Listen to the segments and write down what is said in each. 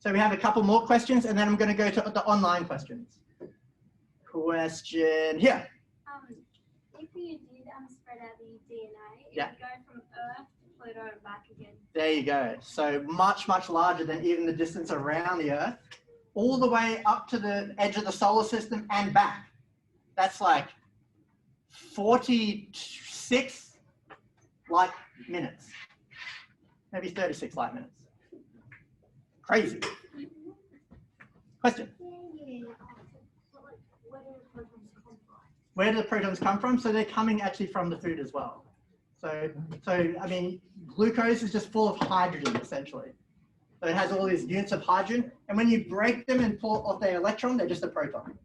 So we have a couple more questions, and then I'm going to go to the online questions. Question here. If you did spread out the DNA, it Yeah. would go from Earth to Pluto and back again. There you go. So much, much larger than even the distance around the Earth, all the way up to the edge of the solar system and back. That's like 46 light minutes, maybe 36 light minutes. Crazy. Question. Where do the protons come from? So they're coming actually from the food as well. So I mean, glucose is just full of hydrogen essentially. So it has all these units of hydrogen, and when you break them and pull off their electron, they're just a proton.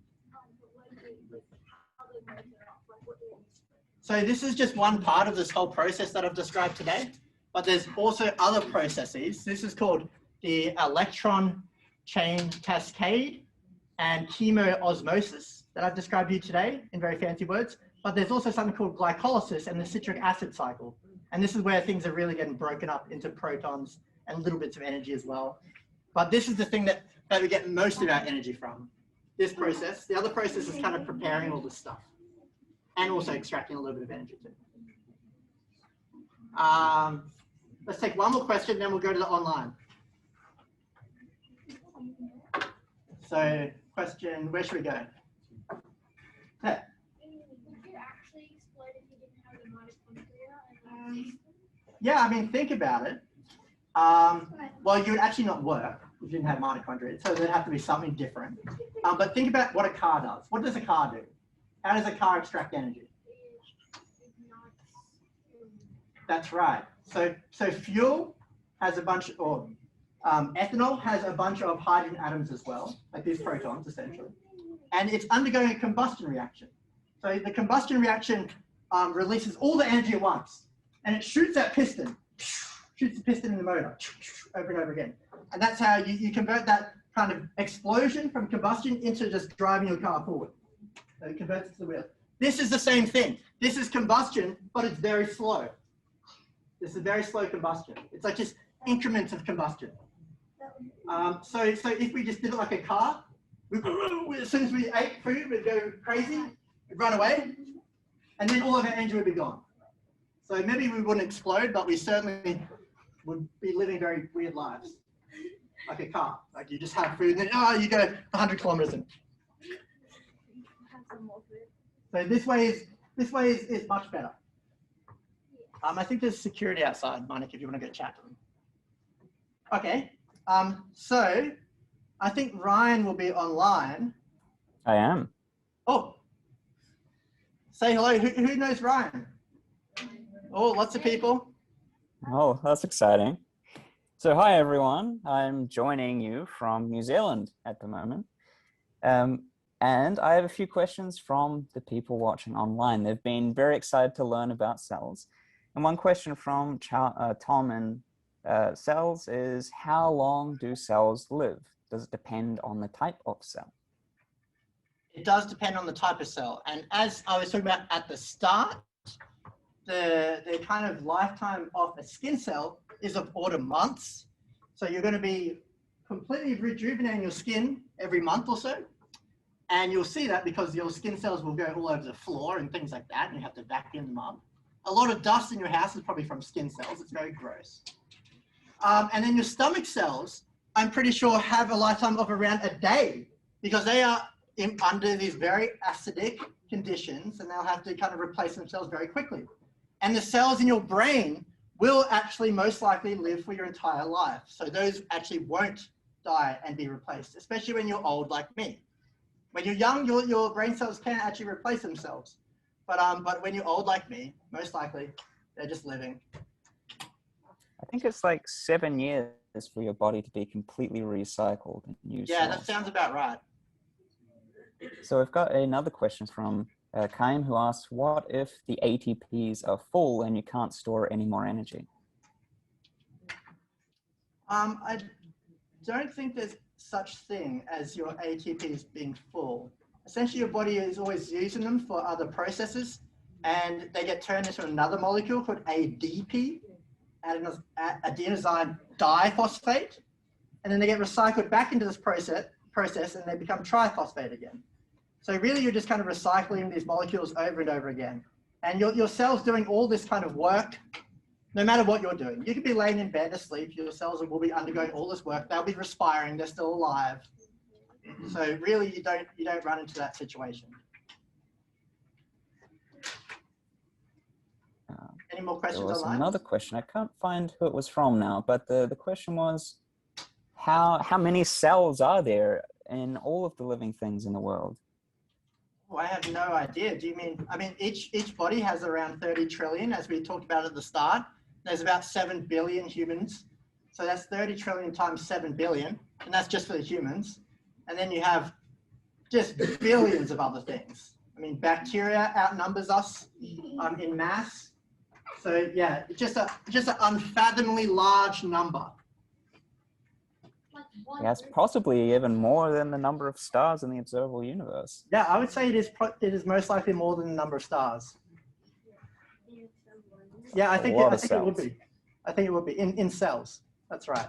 So this is just one part of this whole process that I've described today, but there's also other processes. This is called the electron chain cascade and chemoosmosis that I've described to you today in very fancy words. But there's also something called glycolysis and the citric acid cycle. And this is where things are really getting broken up into protons and little bits of energy as well. But this is the thing that we get most of our energy from, this process. The other process is kind of preparing all this stuff and also extracting a little bit of energy too. Let's take one more question, then we'll go to the online. So question, where should we go? Yeah. Would you actually explode if you didn't have the mitochondria? Yeah, I mean, think about it. Well, you would actually not work if you didn't have mitochondria, so there'd have to be something different. But think about what a car does. What does a car do? How does a car extract energy? That's right. So fuel has a bunch, or ethanol has a bunch of hydrogen atoms as well, like these protons essentially. And it's undergoing a combustion reaction. So the combustion reaction releases all the energy at once, and it shoots that piston, shoots the piston in the motor, over and over again. And that's how you convert that kind of explosion from combustion into just driving your car forward. So it converts it to the wheel. This is the same thing. This is combustion, but it's very slow. This is very slow combustion. It's like just increments of combustion. So if we just did it like a car, as soon as we ate food, we'd go crazy, we'd run away, and then all of our energy would be gone. So maybe we wouldn't explode, but we certainly would be living very weird lives, like a car. Like you just have food, and then you go 100 kilometers in. So this way is much better. I think there's security outside, Monica, if you want to go chat to them. Okay, so I think Ryan will be online. I am. Oh, say hello. Who knows Ryan? Oh, lots of people. Oh, that's exciting. So hi, everyone. I'm joining you from New Zealand at the moment. And I have a few questions from the people watching online. They've been very excited to learn about cells. And one question from Tom and cells is, how long do cells live? Does it depend on the type of cell? It does depend on the type of cell. And as I was talking about at the start, the kind of lifetime of a skin cell is of order months. So you're going to be completely rejuvenating your skin every month or so. And you'll see that because your skin cells will go all over the floor and things like that, and you have to vacuum them up. A lot of dust in your house is probably from skin cells. It's very gross. And then your stomach cells, I'm pretty sure, have a lifetime of around a day because they are under these very acidic conditions, and they'll have to kind of replace themselves very quickly. And the cells in your brain will actually most likely live for your entire life. So those actually won't die and be replaced, especially when you're old like me. When you're young, your brain cells can actually replace themselves. But when you're old like me, most likely, they're just living. I think it's like 7 years for your body to be completely recycled and used. Yeah, that sounds about right. So I've got another question from Kaim, who asks, what if the ATPs are full and you can't store any more energy? I don't think there's such thing as your ATPs being full. Essentially, your body is always using them for other processes, and they get turned into another molecule called ADP, adenosine diphosphate. and then they get recycled back into this process and they become triphosphate again. So really you're just kind of recycling these molecules over and over again. And your cell's doing all this kind of work, no matter what you're doing. You could be laying in bed asleep, your cells will be undergoing all this work, they'll be respiring, they're still alive. So really you don't run into that situation. Any more questions There was online? another question. I can't find who it was from now, but the question was, how many cells are there in all of the living things in the world? Oh, I have no idea. Do you mean, I mean, each body has around 30 trillion, as we talked about at the start. There's about 7 billion humans. So that's 30 trillion times 7 billion, and that's just for the humans. And then you have just billions of other things. I mean, bacteria outnumbers us in mass. So yeah, just an unfathomably large number. Yes, possibly even more than the number of stars in the observable universe. Yeah, I would say it is most likely more than the number of stars. Yeah, I think it would be. I think it would be in cells. That's right.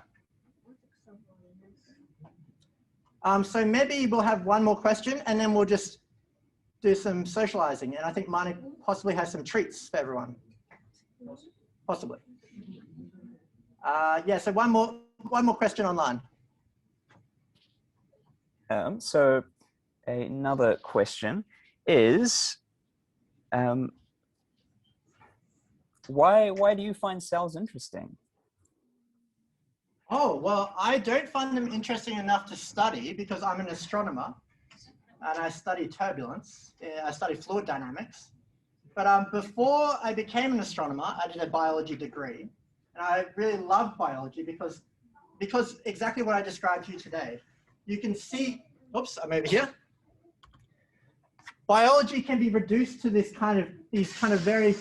So maybe we'll have one more question and then we'll just do some socializing. And I think Mani possibly has some treats for everyone. Possibly. Yeah, so one more question online. So another question is, why do you find cells interesting? Oh, well, I don't find them interesting enough to study because I'm an astronomer and I study turbulence. I study fluid dynamics. But before I became an astronomer, I did a biology degree. And I really loved biology because exactly what I described to you today. You can see, oops, I'm over here. Biology can be reduced to these kind of very,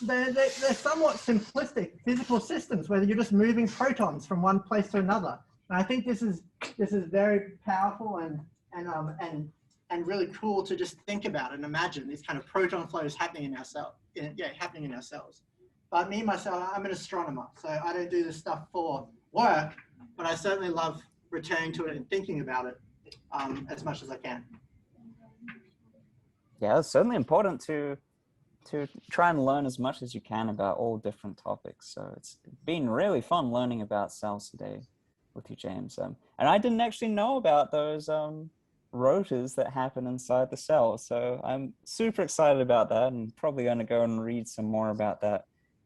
they're somewhat simplistic physical systems where you're just moving protons from one place to another. And I think this is very powerful and really cool to just think about and imagine these kind of proton flows happening in our cells. But me, myself, I'm an astronomer, so I don't do this stuff for work, but I certainly love returning to it and thinking about it as much as I can. Yeah, it's certainly important to try and learn as much as you can about all different topics. So it's been really fun learning about cells today with you, James. And I didn't actually know about those rotors that happen inside the cell. So I'm super excited about that and probably going to go and read some more about that